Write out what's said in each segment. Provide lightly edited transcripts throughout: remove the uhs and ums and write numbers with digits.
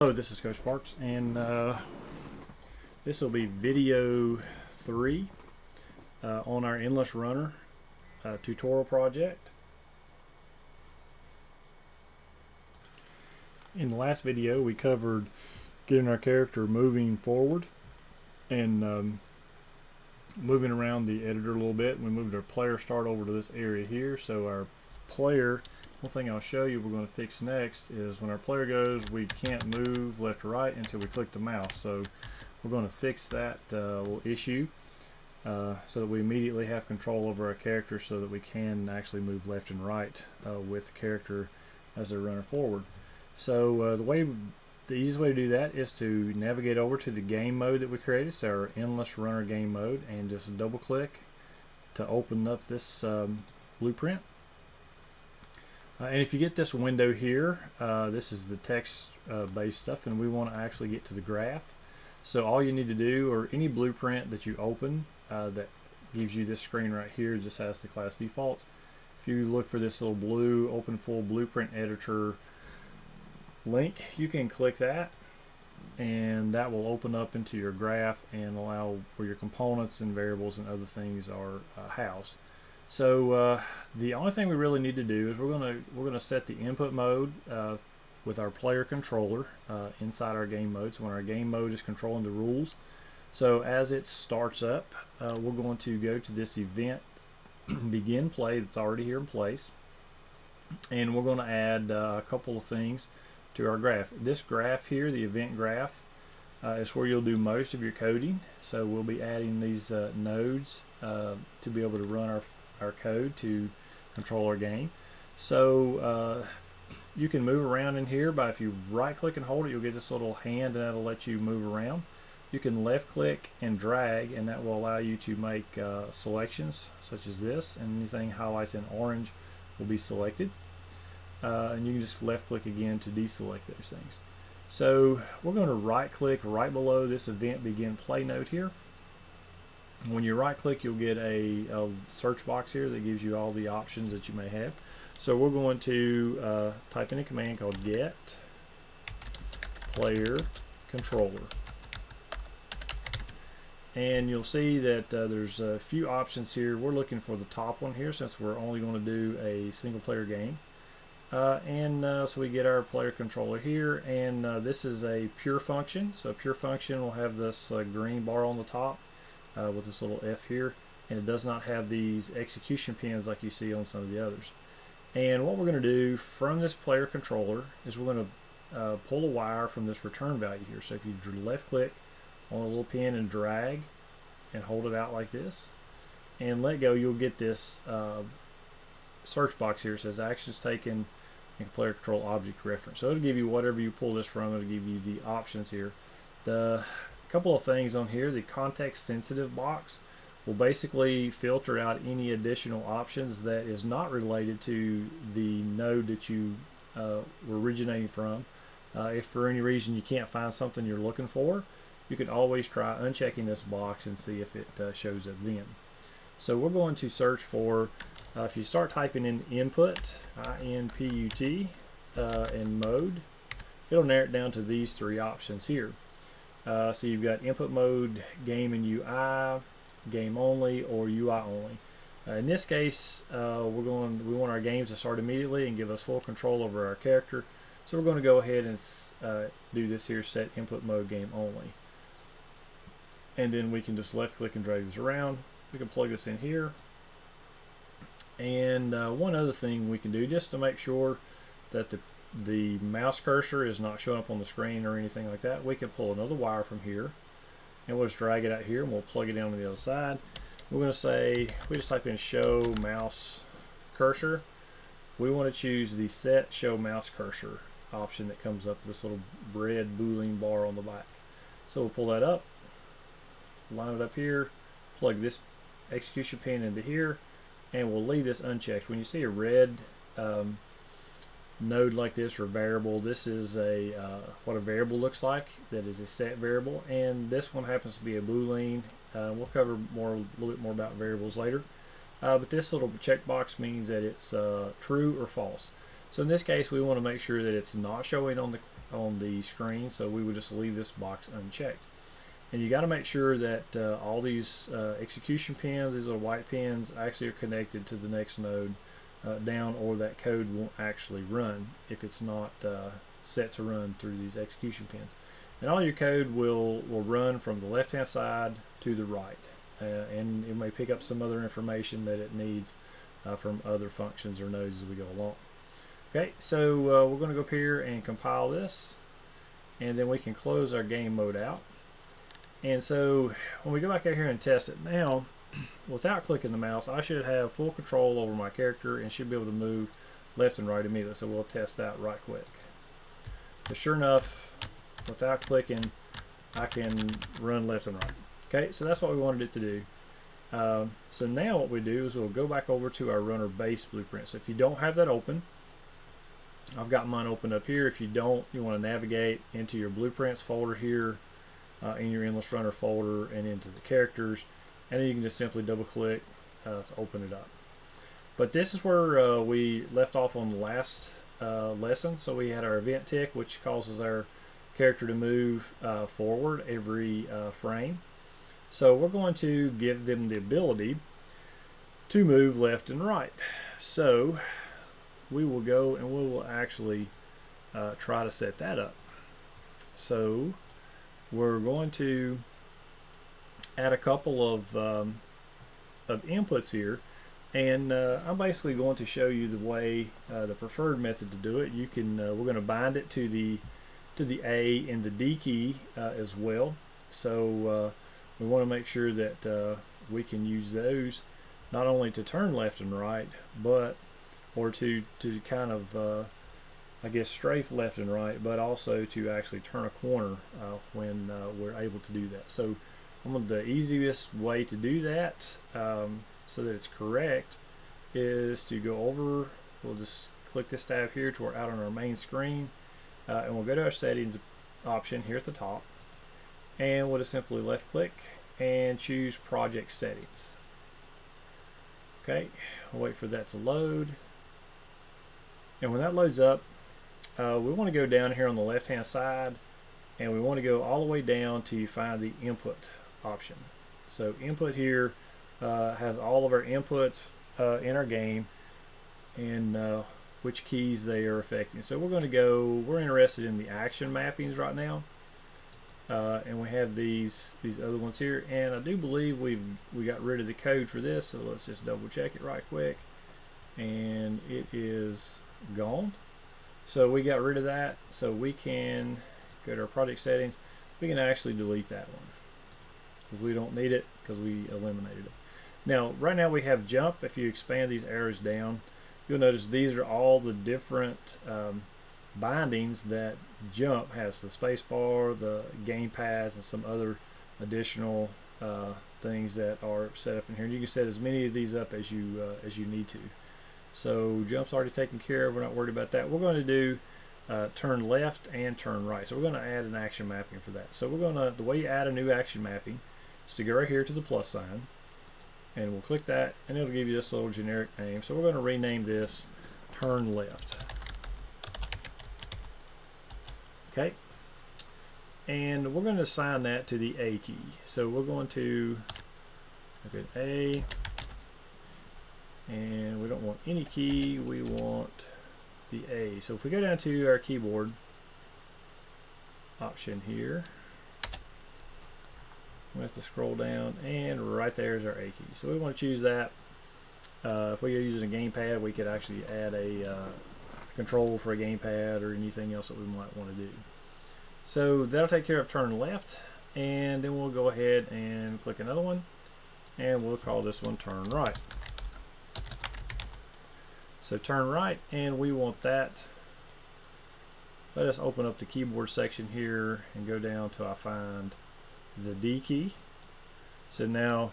Hello, this is Coach Sparks, and this will be video 3 on our EndlessRunner tutorial project. In the last video, we covered getting our character moving forward and moving around the editor a little bit. We moved our player start over to this area here, so our player, one thing I'll show you we're going to fix next is when our player goes, we can't move left or right until we click the mouse. So we're going to fix that little issue so that we immediately have control over our character so that we can actually move left and right with the character as they're running forward. So the easiest way to do that is to navigate over to the game mode that we created, so our EndlessRunner game mode, and just double click to open up this blueprint. And if you get this window here, this is the text-based stuff, and we want to actually get to the graph. So all you need to do, or any blueprint that you open that gives you this screen right here, just has the class defaults. If you look for this little blue Open Full Blueprint Editor link, you can click that, and that will open up into your graph and allow where your components and variables and other things are housed. So the only thing we really need to do is we're gonna set the input mode with our player controller inside our game mode. So when our game mode is controlling the rules, so as it starts up, we're going to go to this event begin play that's already here in place, and we're going to add a couple of things to our graph. This graph here, the event graph, is where you'll do most of your coding. So we'll be adding these nodes to be able to run our code to control our game. So you can move around in here by, if you right click and hold it, you'll get this little hand and that'll let you move around. You can left click and drag, and that will allow you to make selections such as this, and anything highlights in orange will be selected. And you can just left click again to deselect those things. So we're going to right click right below this event begin play node here. When you right click, you'll get a search box here that gives you all the options that you may have. So we're going to type in a command called get player controller, and you'll see that there's a few options here. We're looking for the top one here since we're only going to do a single player game. So we get our player controller here, and this is a pure function. So a pure function will have this green bar on the top with this little F here, and it does not have these execution pins like you see on some of the others. And what we're going to do from this player controller is we're going to pull a wire from this return value here. So if you left click on a little pin and drag and hold it out like this and let go, you'll get this search box here. It says actions taken in player control object reference. So it'll give you whatever you pull this from. It'll give you the options here. The couple of things on here, the context sensitive box will basically filter out any additional options that is not related to the node that you were originating from. If for any reason you can't find something you're looking for, you can always try unchecking this box and see if it shows up then. So we're going to search for, if you start typing in input, I-N-P-U-T, and mode, it'll narrow it down to these three options here. So you've got input mode, game and UI, game only, or UI only. In this case, we want our games to start immediately and give us full control over our character. So we're going to go ahead and do this here, set input mode game only. And then we can just left click and drag this around. We can plug this in here. And one other thing we can do, just to make sure that the mouse cursor is not showing up on the screen or anything like that, we can pull another wire from here, and we'll just drag it out here, and we'll plug it in on the other side. We're going to say, we just type in show mouse cursor. We want to choose the set show mouse cursor option that comes up with this little red boolean bar on the back. So we'll pull that up, line it up here, plug this execution pin into here, and we'll leave this unchecked. When you see a red node like this, or variable, this is what a variable looks like. That is a set variable, and this one happens to be a boolean. We'll cover a little bit more about variables later, but this little checkbox means that it's true or false. So in this case, we want to make sure that it's not showing on on the screen, so we would just leave this box unchecked. And you got to make sure that all these execution pins, these little white pins, actually are connected to the next node down, or that code won't actually run if it's not set to run through these execution pins. And all your code will run from the left hand side to the right, and it may pick up some other information that it needs from other functions or nodes as we go along. Okay, so we're going to go up here and compile this, and then we can close our game mode out. And so when we go back out here and test it now, without clicking the mouse, I should have full control over my character and should be able to move left and right immediately. So we'll test that right quick. But sure enough, without clicking, I can run left and right. Okay, so that's what we wanted it to do. So now what we do is we'll go back over to our runner base blueprint. So if you don't have that open, I've got mine open up here. If you don't, you want to navigate into your blueprints folder here, in your EndlessRunner folder, and into the characters, and then you can just simply double click to open it up. But this is where we left off on the last lesson. So we had our event tick, which causes our character to move forward every frame. So we're going to give them the ability to move left and right. So we will go and we will actually try to set that up. So we're going to add a couple of inputs here, and I'm basically going to show you the way, the preferred method to do it. You can we're going to bind it to the A and the D key as well. So we want to make sure that we can use those not only to turn left and right, but to kind of I guess strafe left and right, but also to actually turn a corner when we're able to do that. So the easiest way to do that so that it's correct is to go over, we'll just click this tab here to we're out on our main screen, and we'll go to our settings option here at the top, and we'll just simply left click and choose project settings. Okay, we'll wait for that to load, and when that loads up, we want to go down here on the left hand side, and we want to go all the way down to find the input option. So input here has all of our inputs in our game and which keys they are affecting. So we're interested in the action mappings right now, and we have these other ones here, and I do believe we got rid of the code for this, so let's just double check it right quick, and it is gone. So we got rid of that, so we can go to our project settings. We can actually delete that one because we don't need it because we eliminated it. Now right now we have jump. If you expand these arrows down, you'll notice these are all the different bindings that jump has: the space bar, the game pads, and some other additional things that are set up in here. And you can set as many of these up as you need to. So jump's already taken care of. We're not worried about that. We're going to do turn left and turn right. So we're going to add an action mapping for that. So the way you add a new action mapping is to go right here to the plus sign, and we'll click that, and it'll give you this little generic name. So we're going to rename this turn left. Okay, and we're going to assign that to the A key. So we're going to look at A, and we don't want any key, we want the A. So if we go down to our keyboard option here, we have to scroll down, and right there is our A key. So we want to choose that. If we are using a gamepad, we could actually add a control for a gamepad or anything else that we might want to do. So that'll take care of turn left, and then we'll go ahead and click another one, and we'll call this one turn right. So turn right, and we want that. Let us open up the keyboard section here and go down till I find the D key. So now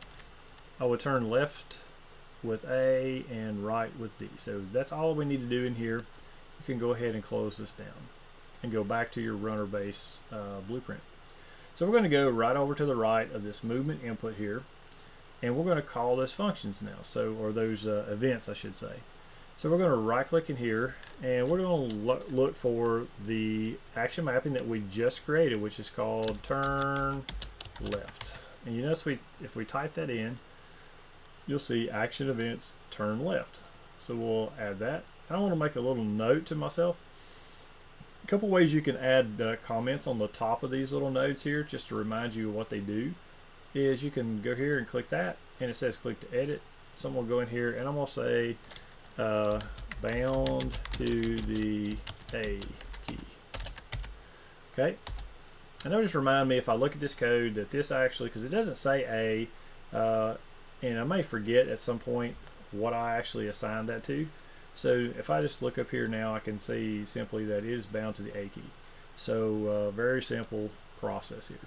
I will turn left with A and right with D. So that's all we need to do in here. You can go ahead and close this down and go back to your runner base blueprint. So we're going to go right over to the right of this movement input here, and we're going to call this functions now. So, or those events, I should say. So we're going to right click in here, and we're going to look for the action mapping that we just created, which is called turn left. And you notice if we type that in, you'll see action events turn left. So we'll add that. I want to make a little note to myself. A couple ways you can add comments on the top of these little nodes here, just to remind you of what they do, is you can go here and click that, and it says click to edit. So I'm going to go in here, and I'm going to say bound to the A key. Okay, and that'll just remind me, if I look at this code, that this actually, because it doesn't say A, and I may forget at some point what I actually assigned that to. So if I just look up here now, I can see simply that it is bound to the A key. So very simple process here.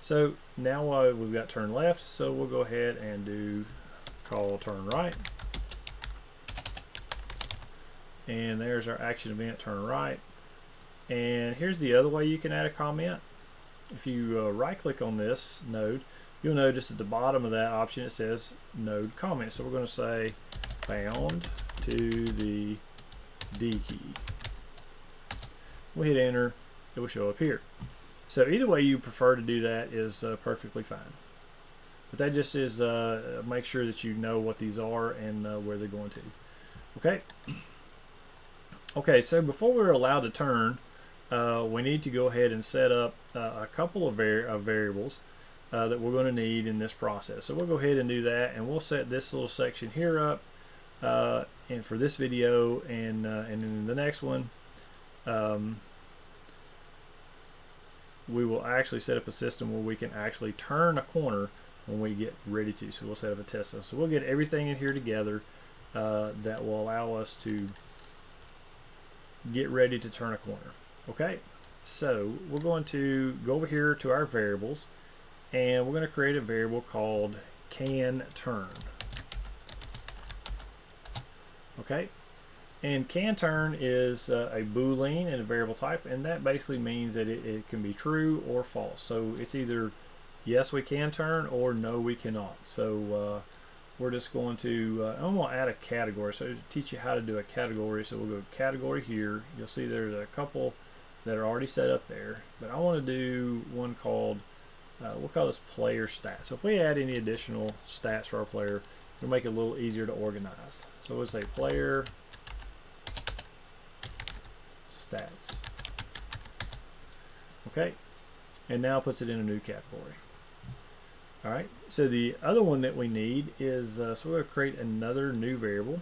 So now we've got turn left, so we'll go ahead and call turn right. And there's our action event turn right. And here's the other way you can add a comment. If you right click on this node, you'll notice at the bottom of that option it says node comment. So we're going to say bound to the D key. We'll hit enter, it will show up here. So either way you prefer to do that is perfectly fine. But that just is make sure that you know what these are and where they're going to. Okay. Okay, so before we're allowed to turn, we need to go ahead and set up a couple of variables that we're going to need in this process. So we'll go ahead and do that, and we'll set this little section here up and for this video, and in the next one we will actually set up a system where we can actually turn a corner when we get ready to. So we'll set up a test system. So we'll get everything in here together that will allow us to get ready to turn a corner. Okay, so we're going to go over here to our variables, and we're going to create a variable called can turn. Okay, and can turn is a boolean and a variable type, and that basically means that it can be true or false. So it's either yes we can turn or no we cannot. So we're just going to I'm going to add a category, so to teach you how to do a category. So we'll go category here. You'll see there's a couple that are already set up there, but I want to do one called we'll call this player stats. So if we add any additional stats for our player, it'll make it a little easier to organize. So we'll say player stats. Okay, and now puts it in a new category. All right, so the other one that we need is so we're going to create another new variable,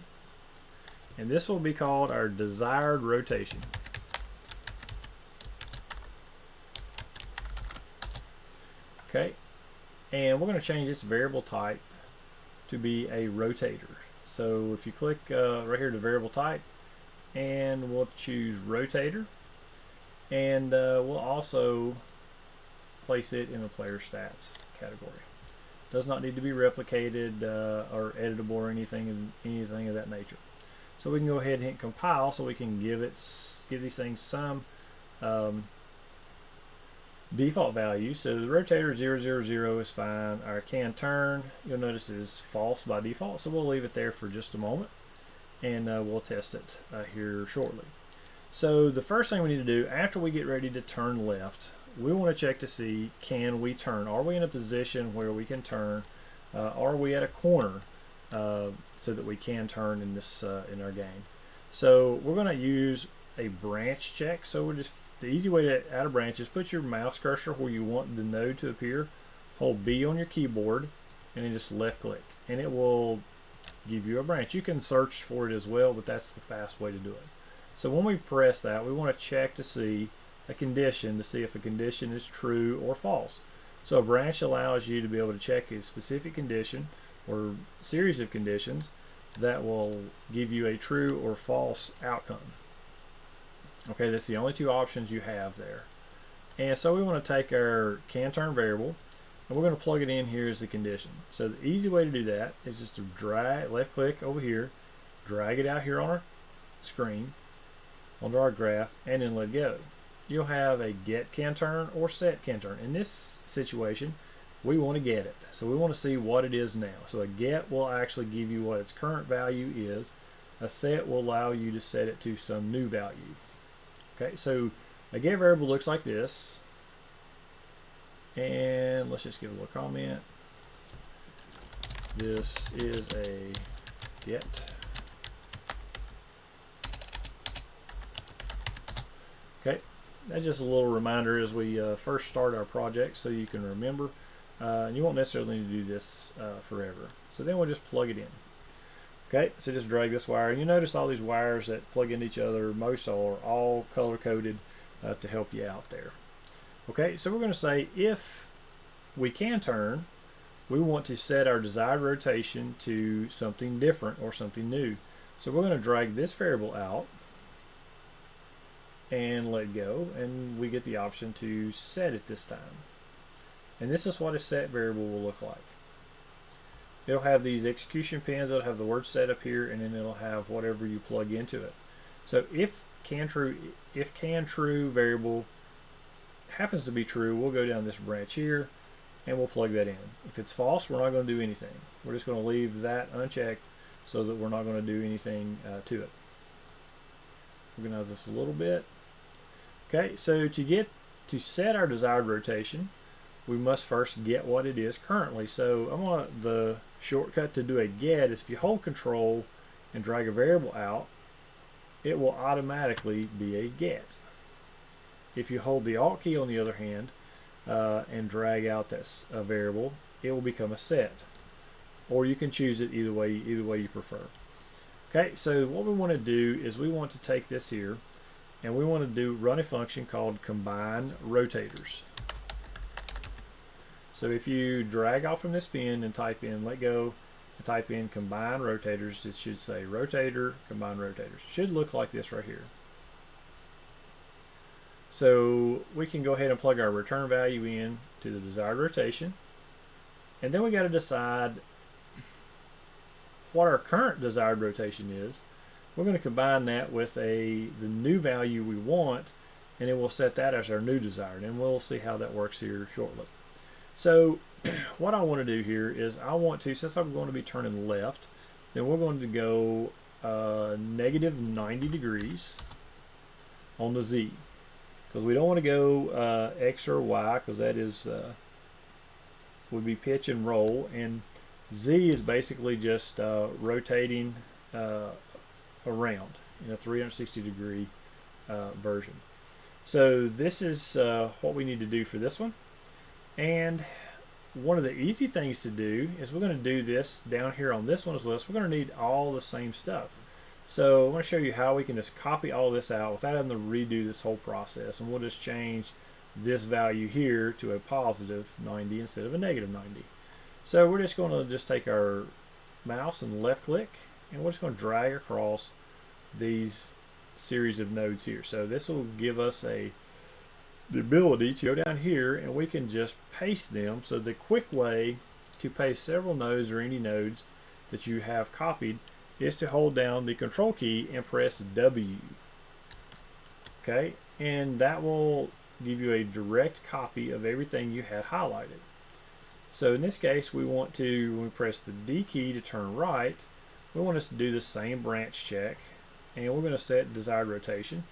and this will be called our desired rotation. Okay, and we're going to change this variable type to be a rotator. So if you click right here to variable type, and we'll choose rotator, and we'll also place it in the player stats category. Does not need to be replicated or editable or anything of that nature. So we can go ahead and hit compile, so we can give these things some default value. So the rotator 000 is fine. Our can turn, you'll notice, is false by default, so we'll leave it there for just a moment, and we'll test it here shortly. So the first thing we need to do after we get ready to turn left, we want to check to see, can we turn? Are we in a position where we can turn? Are we at a corner so that we can turn in this in our game? So we're going to use a branch check. So we're just, the easy way to add a branch is put your mouse cursor where you want the node to appear, hold B on your keyboard, and then just left click, and it will give you a branch. You can search for it as well, but that's the fast way to do it. So when we press that, we want to check to see a condition, to see if a condition is true or false. So a branch allows you to be able to check a specific condition or series of conditions that will give you a true or false outcome. Okay, that's the only two options you have there. And so we want to take our can turn variable, and we're going to plug it in here as the condition. So the easy way to do that is just to drag, left click over here, drag it out here on our screen, onto our graph, and then let go. You'll have a get can turn or set can turn. In this situation, we want to get it. So we want to see what it is now. So a get will actually give you what its current value is, A set will allow you to set it to some new value. Okay, so a get variable looks like this. And let's just give a little comment. This is a get. Okay, that's just a little reminder as we first start our project so you can remember. And you won't necessarily need to do this forever. So then we'll just plug it in. Okay, so just drag this wire. And you notice all these wires that plug into each other, most are all color-coded to help you out there. Okay, so we're going to say if we can turn, we want to set our desired rotation to something different or something new. So we're going to drag this variable out and let go, and we get the option to set it this time. And this is what a set variable will look like. It'll have these execution pins, it'll have the word set up here, and then it'll have whatever you plug into it. So if can true variable happens to be true, we'll go down this branch here and we'll plug that in. If it's false, we're not going to do anything. We're just going to leave that unchecked so that we're not going to do anything to it. Organize this a little bit. Okay, so to set our desired rotation, we must first get what it is currently. So the shortcut to do a get is if you hold control and drag a variable out, it will automatically be a get. If you hold the Alt key on the other hand and drag out that variable, it will become a set. Or you can choose it either way you prefer. Okay, so what we want to do is we want to take this here and we want to run a function called combine rotators. So if you drag off from this pin and type in let go and type in combine rotators, it should say rotator, combine rotators. It should look like this right here. So we can go ahead and plug our return value in to the desired rotation. And then we got to decide what our current desired rotation is. We're going to combine that with the new value we want, and it will set that as our new desired. And we'll see how that works here shortly. So what I want to do here is since I'm going to be turning left, then we're going to go negative 90 degrees on the Z. Because we don't want to go X or Y, because that is would be pitch and roll, and Z is basically just rotating around in a 360 degree version. So this is what we need to do for this one. And one of the easy things to do is we're going to do this down here on this one as well. So we're going to need all the same stuff. So I want to show you how we can just copy all this out without having to redo this whole process. And we'll just change this value here to a positive 90 instead of a negative 90. So we're just going to take our mouse and left click, and we're just going to drag across these series of nodes here. So this will give us the ability to go down here and we can just paste them. So the quick way to paste several nodes or any nodes that you have copied is to hold down the control key and press W. Okay, and that will give you a direct copy of everything you had highlighted. So in this case, we want to, when we press the D key to turn right, we want us to do the same branch check, and we're going to set desired rotation.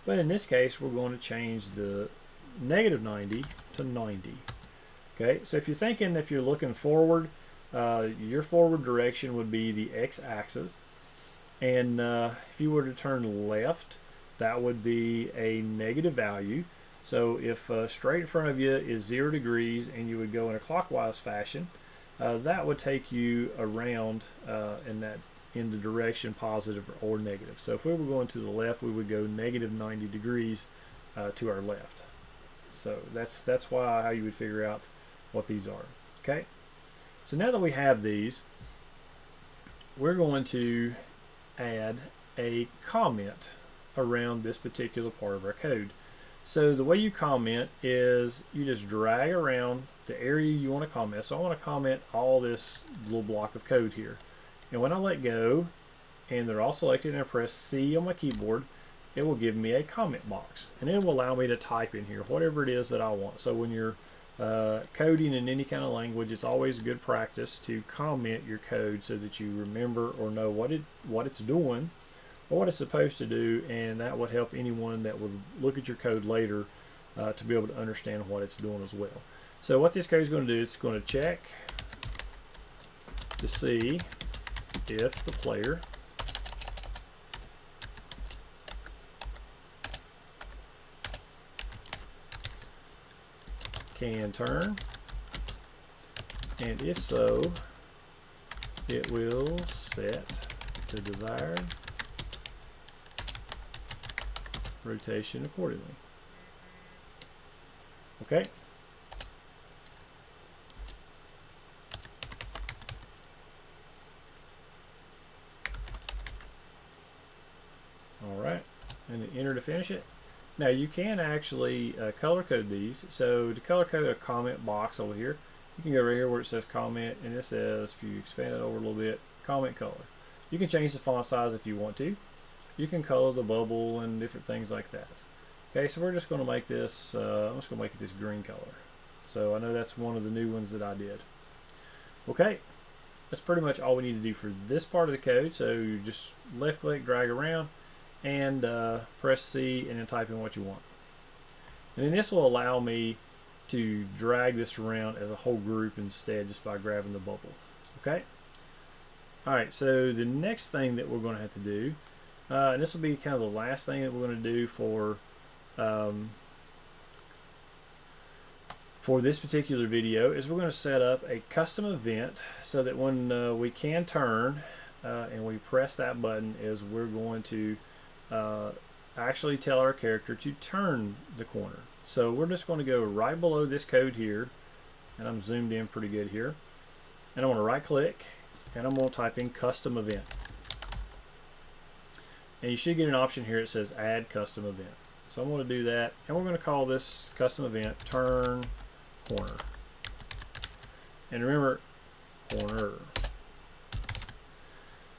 But in this case, we're going to change the negative 90 to 90. Okay, so if you're looking forward, your forward direction would be the x-axis, and if you were to turn left, that would be a negative value. So if straight in front of you is 0 degrees and you would go in a clockwise fashion, that would take you around in the direction positive or negative. So if we were going to the left, we would go negative 90 degrees to our left. So that's how you would figure out what these are. Okay, so now that we have these, we're going to add a comment around this particular part of our code. So the way you comment is you just drag around the area you want to comment. So I want to comment all this little block of code here. And when I let go, and they're all selected, and I press C on my keyboard, it will give me a comment box. And it will allow me to type in here whatever it is that I want. So when you're coding in any kind of language, it's always good practice to comment your code so that you remember or know what it's doing but what it's supposed to do, and that would help anyone that would look at your code later to be able to understand what it's doing as well. So what this code is going to do, it's going to check to see if the player can turn, and if so, it will set the desired rotation accordingly. Okay. All right, and enter to finish it. Now you can actually color code these. So to color code a comment box over here, you can go right here where it says comment, and it says, if you expand it over a little bit, comment color. You can change the font size if you want to. You can color the bubble and different things like that. Okay, so we're just going to make this, I'm just going to make it this green color. So I know that's one of the new ones that I did. Okay, that's pretty much all we need to do for this part of the code. So you just left click, drag around, and press C, and then type in what you want. And then this will allow me to drag this around as a whole group instead, just by grabbing the bubble. Okay. All right, so the next thing that we're going to have to do, and this will be kind of the last thing that we're going to do for this particular video, is we're going to set up a custom event so that when we can turn and we press that button, is we're going to actually tell our character to turn the corner. So we're just going to go right below this code here, and I'm zoomed in pretty good here, and I'm going to right click, and I'm going to type in custom event, and you should get an option here that says add custom event. So I'm going to do that, and we're going to call this custom event turn corner, and remember, corner.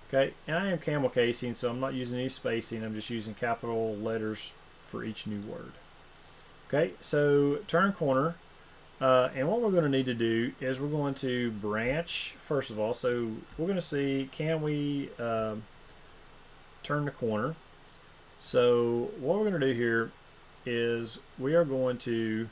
Okay, and I am camel casing, so I'm not using any spacing. I'm just using capital letters for each new word. Okay, so turn corner, and what we're going to need to do is we're going to branch first of all. So we're going to see, can we turn the corner? So what we're going to do here is we are going to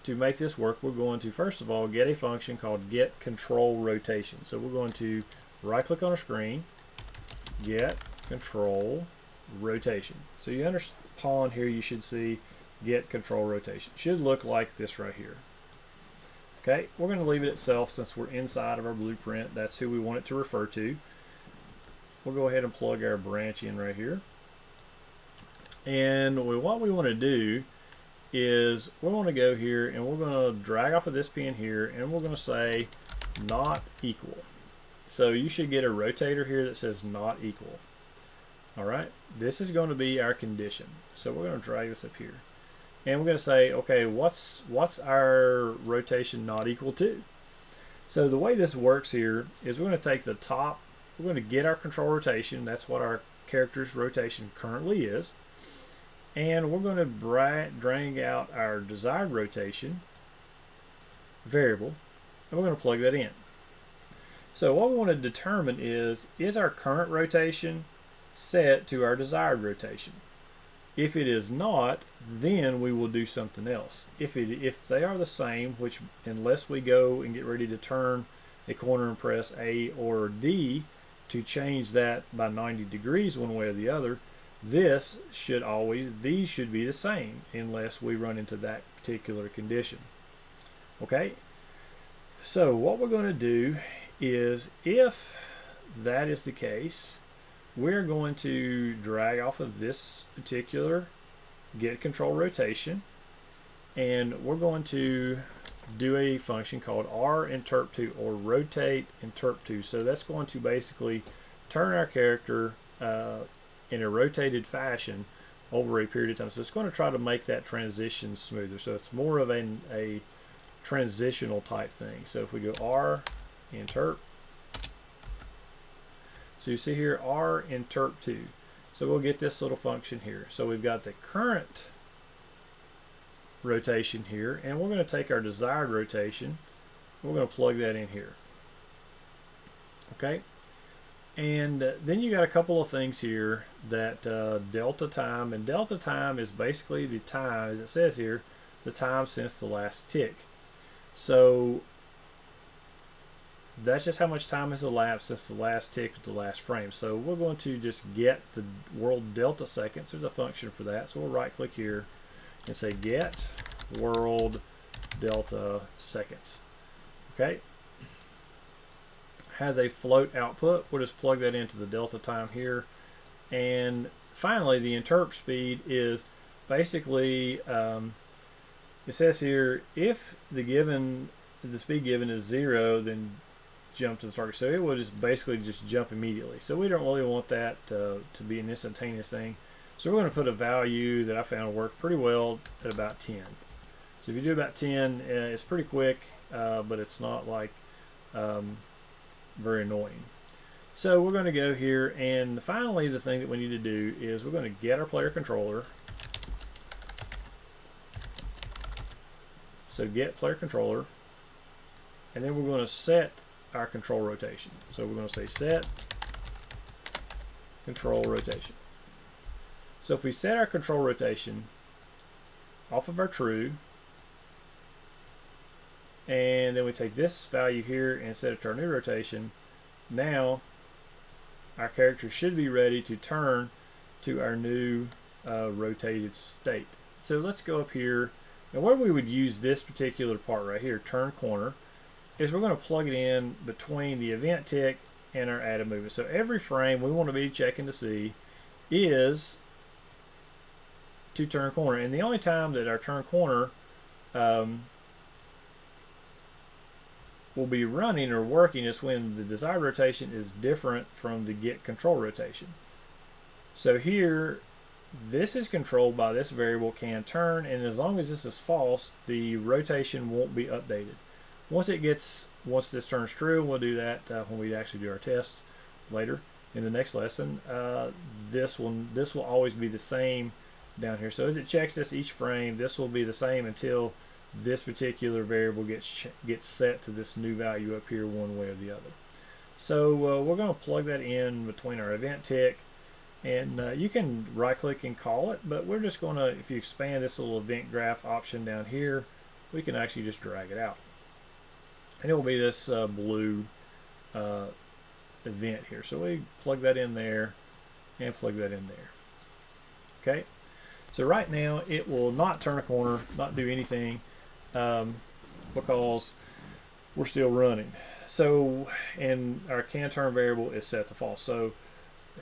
make this work, we're going to first of all get a function called get control rotation. So we're going to right click on our screen, get control rotation. So you understand here, you should see get control rotation. It should look like this right here. Okay, we're going to leave it itself since we're inside of our blueprint. That's who we want it to refer to. We'll go ahead and plug our branch in right here. And what we want to do is we're going to go here and we're going to drag off of this pin here, and we're going to say not equal. So you should get a rotator here that says not equal. All right, this is going to be our condition. So we're going to drag this up here, and we're going to say, okay, what's our rotation not equal to? So the way this works here is we're going to take the top, we're going to get our control rotation. That's what our character's rotation currently is. And we're going to drag out our desired rotation variable, and we're going to plug that in. So what we want to determine is our current rotation set to our desired rotation? If it is not, then we will do something else. If they are the same, which unless we go and get ready to turn a corner and press A or D to change that by 90 degrees one way or the other, these should be the same unless we run into that particular condition. Okay, so what we're going to do is, if that is the case, we're going to drag off of this particular get control rotation, and we're going to do a function called rInterp2, or rotate interp2. So that's going to basically turn our character in a rotated fashion over a period of time. So it's going to try to make that transition smoother. So it's more of a transitional type thing. So if we go rInterp, so you see here rInterp2. So we'll get this little function here. So we've got the current rotation here, and we're going to take our desired rotation, we're going to plug that in here. Okay, And then you got a couple of things here that delta time, and delta time is basically the time, as it says here, the time since the last tick. So that's just how much time has elapsed since the last tick to the last frame. So we're going to just get the world delta seconds. There's a function for that. So we'll right click here and say get world delta seconds. Okay. Has a float output. We'll just plug that into the delta time here. And finally, the interp speed is basically, it says here, if the speed given is 0, then jump to the target. So it will just basically just jump immediately. So we don't really want that to be an instantaneous thing. So we're going to put a value that I found worked pretty well at about 10. So if you do about 10, it's pretty quick, but it's not like very annoying. So we're going to go here, and finally the thing that we need to do is we're going to get our player controller. So get player controller, and then we're going to set our control rotation. So we're going to say set control rotation. So if we set our control rotation off of our true, and then we take this value here and set it to our new rotation, now our character should be ready to turn to our new rotated state. So let's go up here, and where we would use this particular part right here, turn corner, is we're going to plug it in between the event tick and our added movement. So every frame we want to be checking to see is to turn corner, and the only time that our turn corner will be running or working is when the desired rotation is different from the get control rotation. So here, this is controlled by this variable can turn, and as long as this is false, the rotation won't be updated. Once this turns true, we'll do that when we actually do our test later in the next lesson. This will always be the same down here. So as it checks this each frame, this will be the same until this particular variable gets set to this new value up here one way or the other. So we're going to plug that in between our event tick, and you can right click and call it, but we're just going to, if you expand this little event graph option down here, we can actually just drag it out, and it will be this blue event here. So we plug that in there and plug that in there. Okay, so right now it will not turn a corner, not do anything, because we're still running. So, and our can turn variable is set to false. So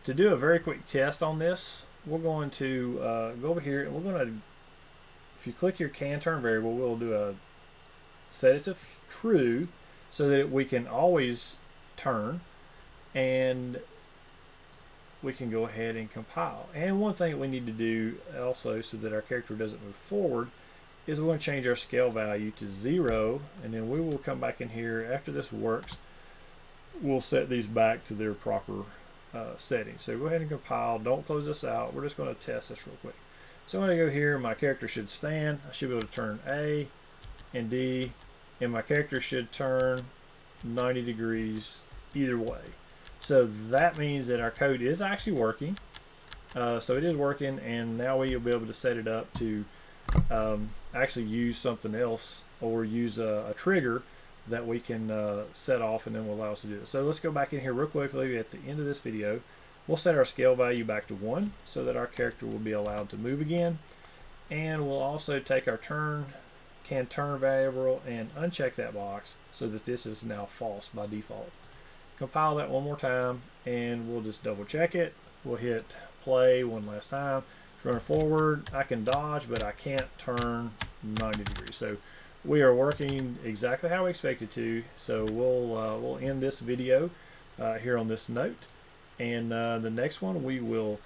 to do a very quick test on this, we're going to go over here, and we're going to, if you click your can turn variable, we'll do a set it to true so that we can always turn, and we can go ahead and compile. And one thing that we need to do also so that our character doesn't move forward is we're going to change our scale value to 0, and then we will come back in here after this works. We'll set these back to their proper settings. So go ahead and compile. Don't close this out. We're just going to test this real quick. So I'm going to go here. My character should stand. I should be able to turn A and D, and my character should turn 90 degrees either way. So that means that our code is actually working. So it is working, and now we'll be able to set it up to actually use something else, or use a trigger that we can set off, and then will allow us to do it. So let's go back in here real quickly at the end of this video. We'll set our scale value back to 1 so that our character will be allowed to move again, and we'll also take our can turn variable and uncheck that box so that this is now false by default. Compile that one more time, and we'll just double check it. We'll hit play one last time. Running forward, I can dodge, but I can't turn 90 degrees. So we are working exactly how we expected to. So we'll end this video here on this note, and the next one we will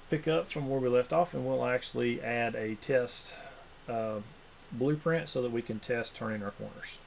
pick up from where we left off, and we'll actually add a test blueprint so that we can test turning our corners.